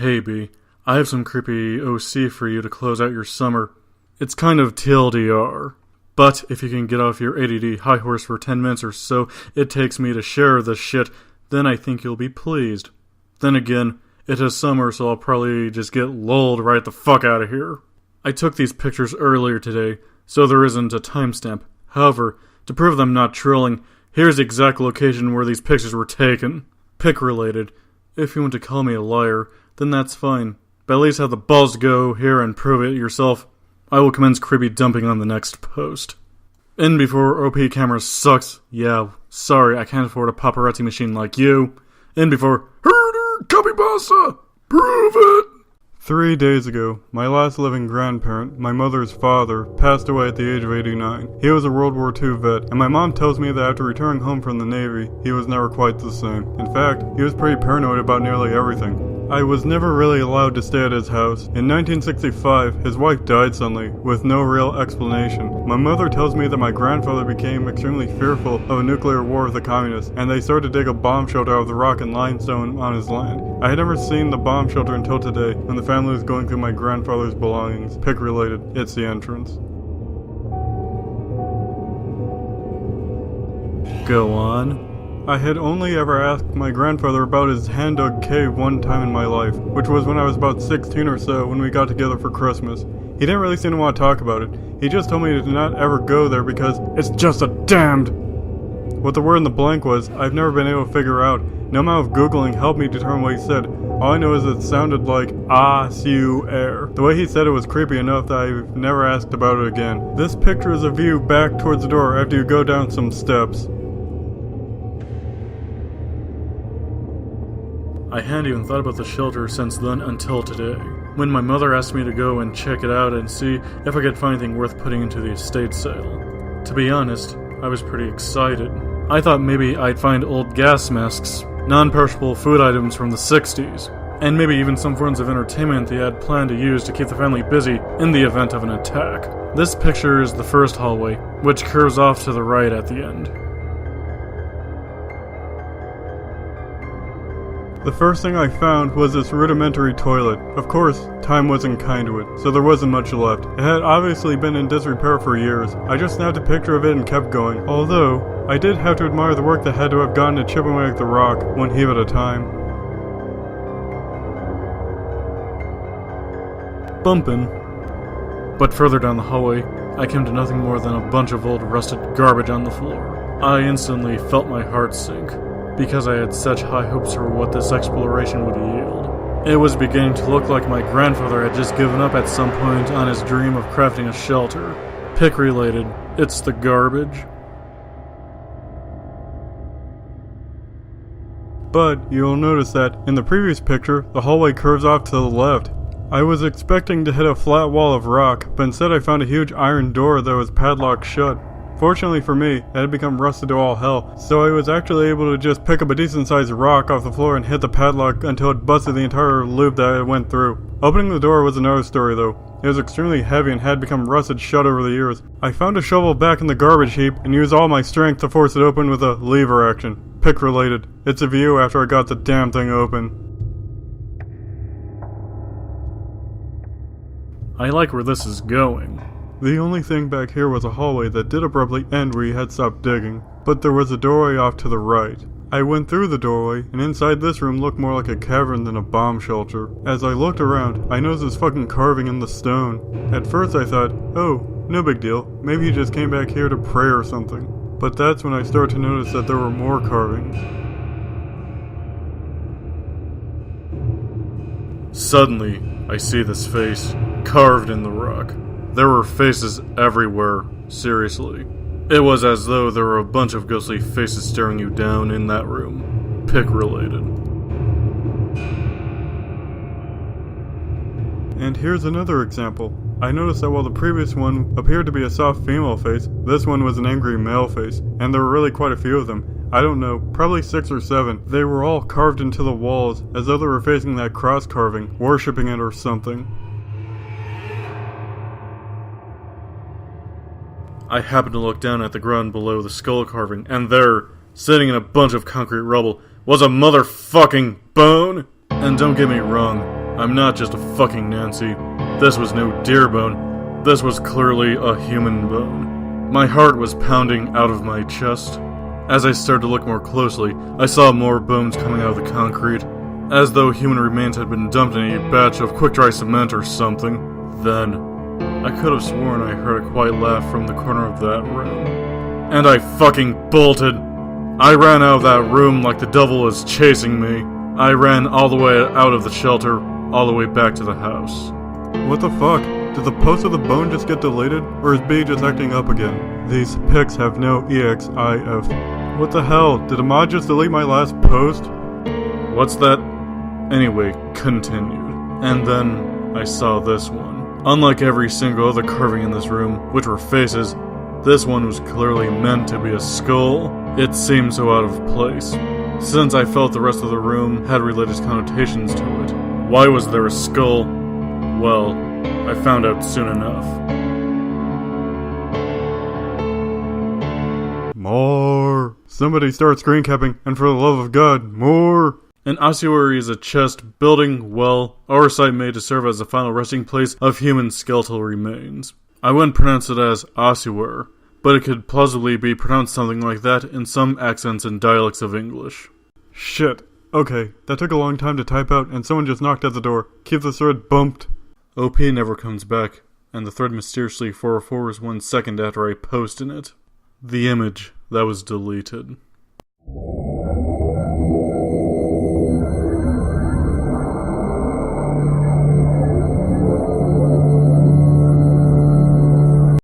Hey B, I have some creepy OC for you to close out your summer. It's kind of TLDR. But if you can get off your ADD high horse for 10 minutes or so it takes me to share this shit, then I think you'll be pleased. Then again, it is summer, so I'll probably just get lulled right the fuck out of here. I took these pictures earlier today, so there isn't a timestamp. However, to prove them not trolling, here's the exact location where these pictures were taken. Pic related. If you want to call me a liar, then that's fine. But at least have the balls to go here and prove it yourself. I will commence creepy dumping on the next post. In before OP camera sucks. Yeah, sorry, I can't afford a paparazzi machine like you. In before herder copy pasta. Prove it. 3 days ago, my last living grandparent, my mother's father, passed away at the age of 89. He was a World War II vet, and my mom tells me that after returning home from the Navy, he was never quite the same. In fact, he was pretty paranoid about nearly everything. I was never really allowed to stay at his house. In 1965, his wife died suddenly, with no real explanation. My mother tells me that my grandfather became extremely fearful of a nuclear war with the communists, and they started to dig a bomb shelter out of the rock and limestone on his land. I had never seen the bomb shelter until today, when the family was going through my grandfather's belongings. Pic related, it's the entrance. Go on. I had only ever asked my grandfather about his hand-dug cave one time in my life, which was when I was about 16 or so when we got together for Christmas. He didn't really seem to want to talk about it. He just told me to not ever go there because it's just a damned... What the word in the blank was, I've never been able to figure out. No amount of Googling helped me determine what he said. All I know is it sounded like air. The way he said it was creepy enough that I've never asked about it again. This picture is a view back towards the door after you go down some steps. I hadn't even thought about the shelter since then until today, when my mother asked me to go and check it out and see if I could find anything worth putting into the estate sale. To be honest, I was pretty excited. I thought maybe I'd find old gas masks, non-perishable food items from the 60s, and maybe even some forms of entertainment they had planned to use to keep the family busy in the event of an attack. This picture is the first hallway, which curves off to the right at the end. The first thing I found was this rudimentary toilet. Of course, time wasn't kind to it, so there wasn't much left. It had obviously been in disrepair for years. I just snapped a picture of it and kept going. Although, I did have to admire the work that had to have gone to chipping away at the rock, one heave at a time. Bumpin'. But further down the hallway, I came to nothing more than a bunch of old rusted garbage on the floor. I instantly felt my heart sink, because I had such high hopes for what this exploration would yield. It was beginning to look like my grandfather had just given up at some point on his dream of crafting a shelter. Pic related, it's the garbage. But you'll notice that, in the previous picture, the hallway curves off to the left. I was expecting to hit a flat wall of rock, but instead I found a huge iron door that was padlocked shut. Fortunately for me, it had become rusted to all hell, so I was actually able to just pick up a decent-sized rock off the floor and hit the padlock until it busted the entire loop that it went through. Opening the door was another story though. It was extremely heavy and had become rusted shut over the years. I found a shovel back in the garbage heap and used all my strength to force it open with a lever action. Pic related. It's a view after I got the damn thing open. I like where this is going. The only thing back here was a hallway that did abruptly end where you had stopped digging, but there was a doorway off to the right. I went through the doorway, and inside this room looked more like a cavern than a bomb shelter. As I looked around, I noticed this fucking carving in the stone. At first I thought, oh, no big deal, maybe he just came back here to pray or something. But that's when I started to notice that there were more carvings. Suddenly, I see this face, carved in the rock. There were faces everywhere, seriously. It was as though there were a bunch of ghostly faces staring you down in that room. Pic related. And here's another example. I noticed that while the previous one appeared to be a soft female face, this one was an angry male face, and there were really quite a few of them. I don't know, probably 6 or 7. They were all carved into the walls, as though they were facing that cross carving, worshipping it or something. I happened to look down at the ground below the skull carving, and there, sitting in a bunch of concrete rubble, was a motherfucking bone! And don't get me wrong, I'm not just a fucking Nancy. This was no deer bone. This was clearly a human bone. My heart was pounding out of my chest. As I started to look more closely, I saw more bones coming out of the concrete, as though human remains had been dumped in a batch of quick-dry cement or something. Then, I could have sworn I heard a quiet laugh from the corner of that room. And I fucking bolted! I ran out of that room like the devil was chasing me. I ran all the way out of the shelter, all the way back to the house. What the fuck? Did the post of the bone just get deleted? Or is B just acting up again? These pics have no EXIF. What the hell? Did a mod just delete my last post? What's that? Anyway, continued. And then I saw this one. Unlike every single other carving in this room, which were faces, this one was clearly meant to be a skull. It seemed so out of place, since I felt the rest of the room had religious connotations to it. Why was there a skull? Well, I found out soon enough. More! Somebody start screen capping, and for the love of God, more! An ossuary is a chest, building, well, or site made to serve as the final resting place of human skeletal remains. I wouldn't pronounce it as ossuary, but it could plausibly be pronounced something like that in some accents and dialects of English. Shit. Okay, that took a long time to type out, and someone just knocked at the door. Keep the thread bumped. OP never comes back, and the thread mysteriously 404s 1 second after I post in it. The image that was deleted.